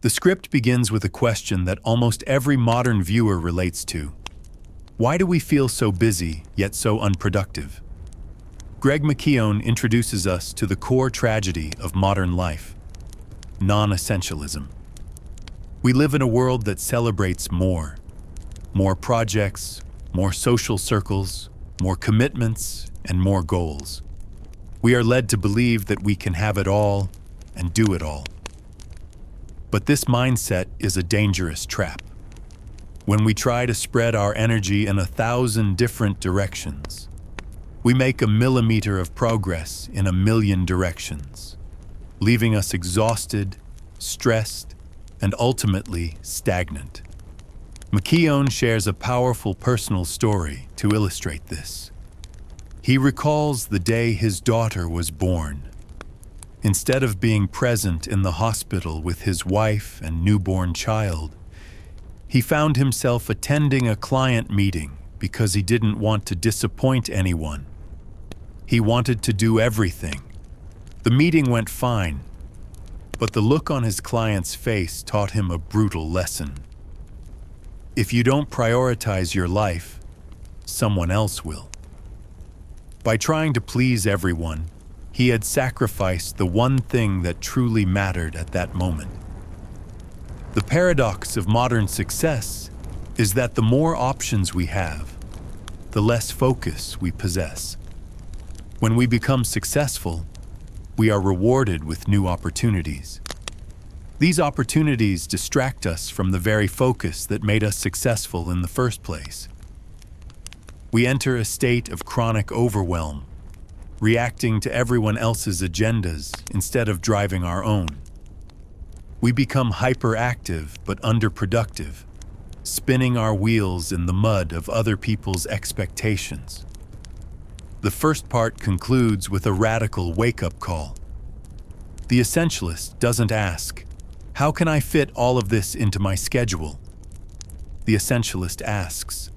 The script begins with a question that almost every modern viewer relates to. Why do we feel so busy, yet so unproductive? Greg McKeown introduces us to the core tragedy of modern life: non-essentialism. We live in a world that celebrates more. More projects, more social circles, more commitments, and more goals. We are led to believe that we can have it all and do it all. But this mindset is a dangerous trap. When we try to spread our energy in 1,000 different directions, we make a millimeter of progress in 1,000,000 directions, leaving us exhausted, stressed, and ultimately stagnant. McKeown shares a powerful personal story to illustrate this. He recalls the day his daughter was born. Instead of being present in the hospital with his wife and newborn child, he found himself attending a client meeting because he didn't want to disappoint anyone. He wanted to do everything. The meeting went fine, but the look on his client's face taught him a brutal lesson. If you don't prioritize your life, someone else will. By trying to please everyone, he had sacrificed the one thing that truly mattered at that moment. The paradox of modern success is that the more options we have, the less focus we possess. When we become successful, we are rewarded with new opportunities. These opportunities distract us from the very focus that made us successful in the first place. We enter a state of chronic overwhelm, reacting to everyone else's agendas instead of driving our own. We become hyperactive but underproductive, spinning our wheels in the mud of other people's expectations. The first part concludes with a radical wake-up call. The essentialist doesn't ask, "How can I fit all of this into my schedule?" The essentialist asks,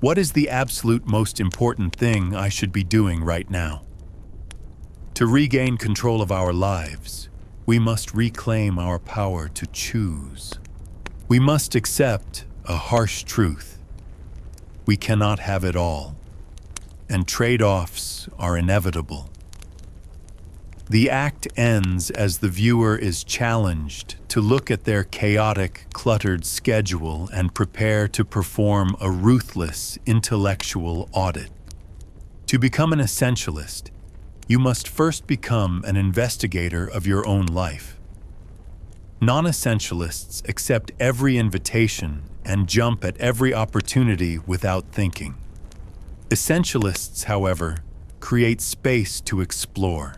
"What is the absolute most important thing I should be doing right now?" To regain control of our lives, we must reclaim our power to choose. We must accept a harsh truth. We cannot have it all, and trade-offs are inevitable. The act ends as the viewer is challenged to look at their chaotic, cluttered schedule and prepare to perform a ruthless intellectual audit. To become an essentialist, you must first become an investigator of your own life. Non-essentialists accept every invitation and jump at every opportunity without thinking. Essentialists, however, create space to explore.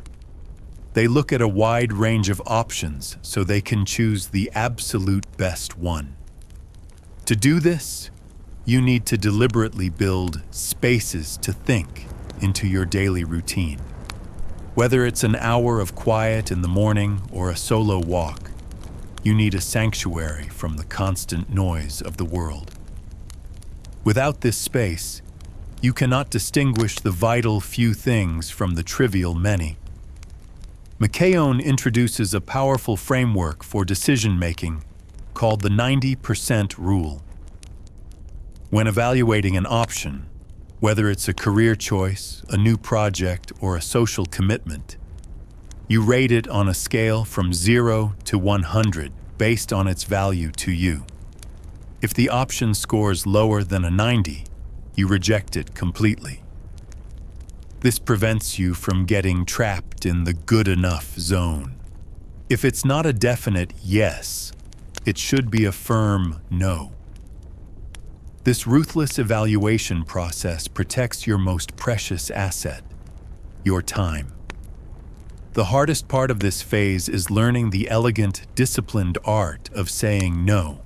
They look at a wide range of options so they can choose the absolute best one. To do this, you need to deliberately build spaces to think into your daily routine. Whether it's an hour of quiet in the morning or a solo walk, you need a sanctuary from the constant noise of the world. Without this space, you cannot distinguish the vital few things from the trivial many. McKeown introduces a powerful framework for decision-making called the 90% rule. When evaluating an option, whether it's a career choice, a new project, or a social commitment, you rate it on a scale from 0 to 100 based on its value to you. If the option scores lower than a 90, you reject it completely. This prevents you from getting trapped in the good enough zone. If it's not a definite yes, it should be a firm no. This ruthless evaluation process protects your most precious asset, your time. The hardest part of this phase is learning the elegant, disciplined art of saying no.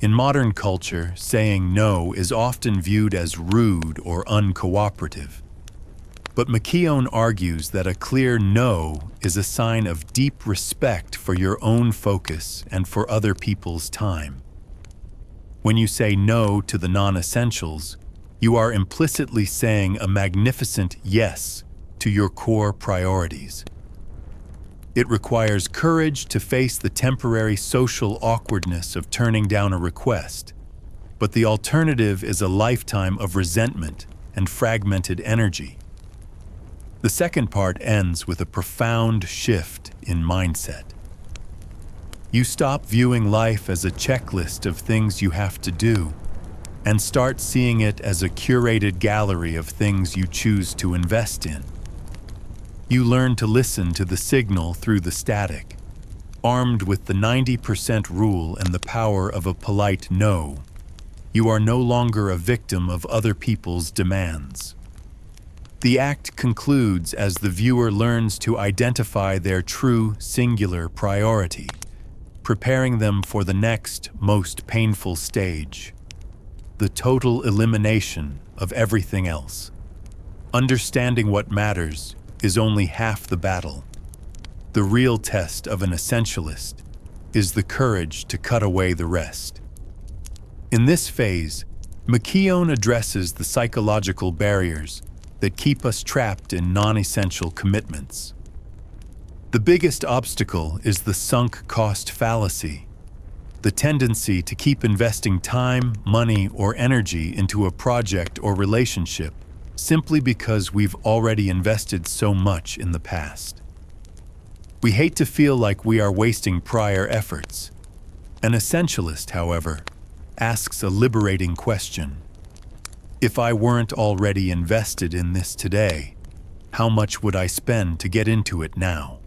In modern culture, saying no is often viewed as rude or uncooperative. But McKeown argues that a clear no is a sign of deep respect for your own focus and for other people's time. When you say no to the non-essentials, you are implicitly saying a magnificent yes to your core priorities. It requires courage to face the temporary social awkwardness of turning down a request, but the alternative is a lifetime of resentment and fragmented energy. The second part ends with a profound shift in mindset. You stop viewing life as a checklist of things you have to do and start seeing it as a curated gallery of things you choose to invest in. You learn to listen to the signal through the static, armed with the 90% rule and the power of a polite no. You are no longer a victim of other people's demands. The act concludes as the viewer learns to identify their true singular priority, preparing them for the next most painful stage, the total elimination of everything else. Understanding what matters is only half the battle. The real test of an essentialist is the courage to cut away the rest. In this phase, McKeown addresses the psychological barriers that keep us trapped in non-essential commitments. The biggest obstacle is the sunk cost fallacy, the tendency to keep investing time, money, or energy into a project or relationship simply because we've already invested so much in the past. We hate to feel like we are wasting prior efforts. An essentialist, however, asks a liberating question. If I weren't already invested in this today, how much would I spend to get into it now?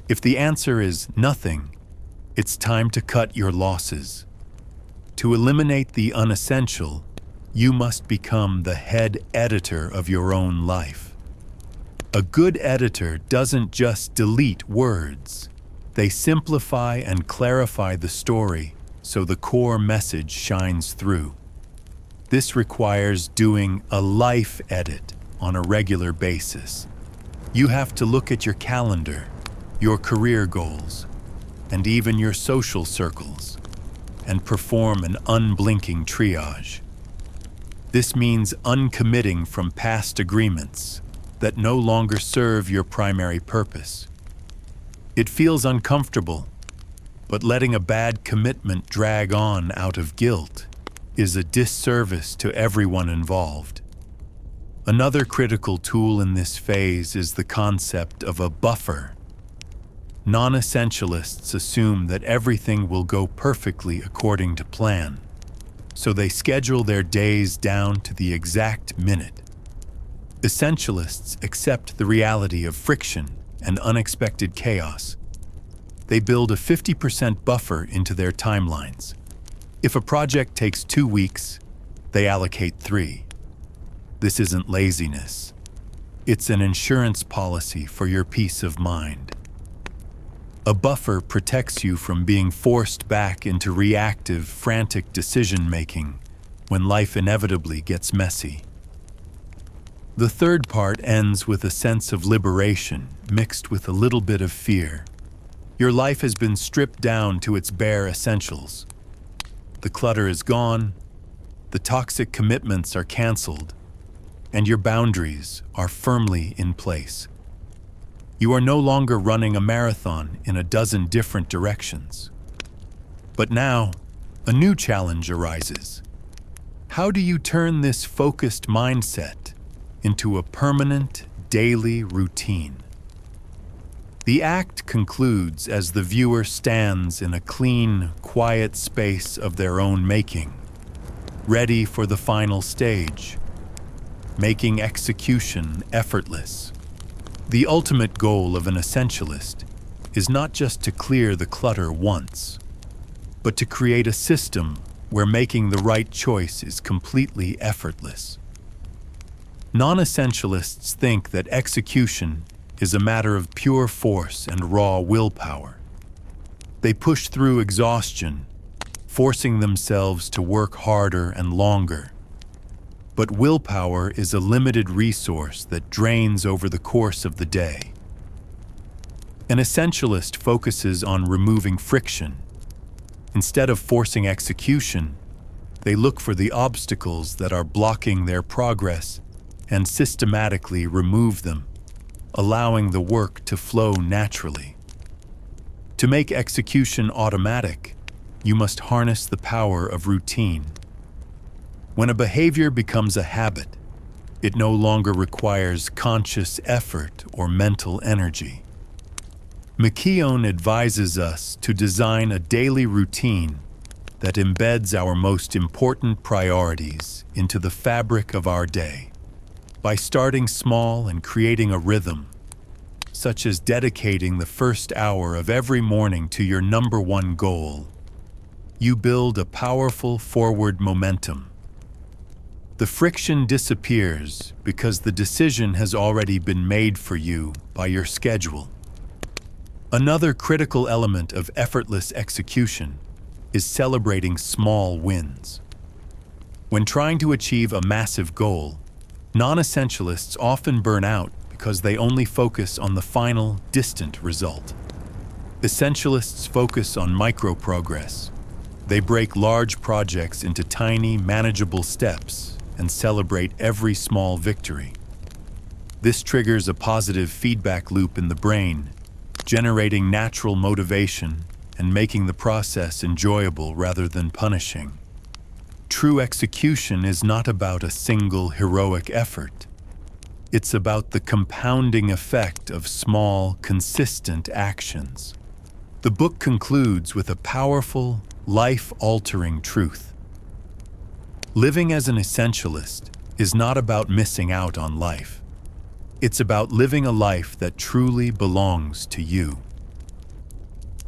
If the answer is nothing, it's time to cut your losses. To eliminate the unessential, you must become the head editor of your own life. A good editor doesn't just delete words. They simplify and clarify the story so the core message shines through. This requires doing a life edit on a regular basis. You have to look at your calendar, your career goals, and even your social circles, and perform an unblinking triage. This means uncommitting from past agreements that no longer serve your primary purpose. It feels uncomfortable, but letting a bad commitment drag on out of guilt is a disservice to everyone involved. Another critical tool in this phase is the concept of a buffer. Non-essentialists assume that everything will go perfectly according to plan, so they schedule their days down to the exact minute. Essentialists accept the reality of friction and unexpected chaos. They build a 50% buffer into their timelines. If a project takes 2 weeks, they allocate 3. This isn't laziness. It's an insurance policy for your peace of mind. A buffer protects you from being forced back into reactive, frantic decision-making when life inevitably gets messy. The third part ends with a sense of liberation mixed with a little bit of fear. Your life has been stripped down to its bare essentials. The clutter is gone, the toxic commitments are canceled, and your boundaries are firmly in place. You are no longer running a marathon in a dozen different directions. But now, a new challenge arises. How do you turn this focused mindset into a permanent, daily routine? The act concludes as the viewer stands in a clean, quiet space of their own making, ready for the final stage, making execution effortless. The ultimate goal of an essentialist is not just to clear the clutter once, but to create a system where making the right choice is completely effortless. Non-essentialists think that execution is a matter of pure force and raw willpower. They push through exhaustion, forcing themselves to work harder and longer. But willpower is a limited resource that drains over the course of the day. An essentialist focuses on removing friction. Instead of forcing execution, they look for the obstacles that are blocking their progress and systematically remove them, allowing the work to flow naturally. To make execution automatic, you must harness the power of routine. When a behavior becomes a habit, it no longer requires conscious effort or mental energy. McKeown advises us to design a daily routine that embeds our most important priorities into the fabric of our day. By starting small and creating a rhythm, such as dedicating the first hour of every morning to your number one goal, you build a powerful forward momentum. The friction disappears because the decision has already been made for you by your schedule. Another critical element of effortless execution is celebrating small wins. When trying to achieve a massive goal, non-essentialists often burn out because they only focus on the final, distant result. Essentialists focus on micro-progress. They break large projects into tiny, manageable steps and celebrate every small victory. This triggers a positive feedback loop in the brain, generating natural motivation and making the process enjoyable rather than punishing. True execution is not about a single heroic effort. It's about the compounding effect of small, consistent actions. The book concludes with a powerful, life-altering truth. Living as an essentialist is not about missing out on life. It's about living a life that truly belongs to you.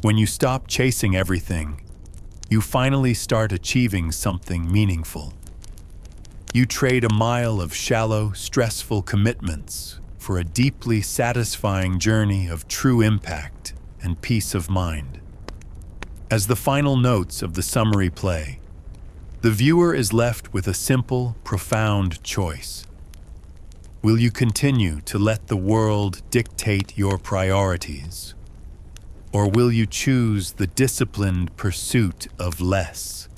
When you stop chasing everything, you finally start achieving something meaningful. You trade a mile of shallow, stressful commitments for a deeply satisfying journey of true impact and peace of mind. As the final notes of the summary play, the viewer is left with a simple, profound choice. Will you continue to let the world dictate your priorities? Or will you choose the disciplined pursuit of less?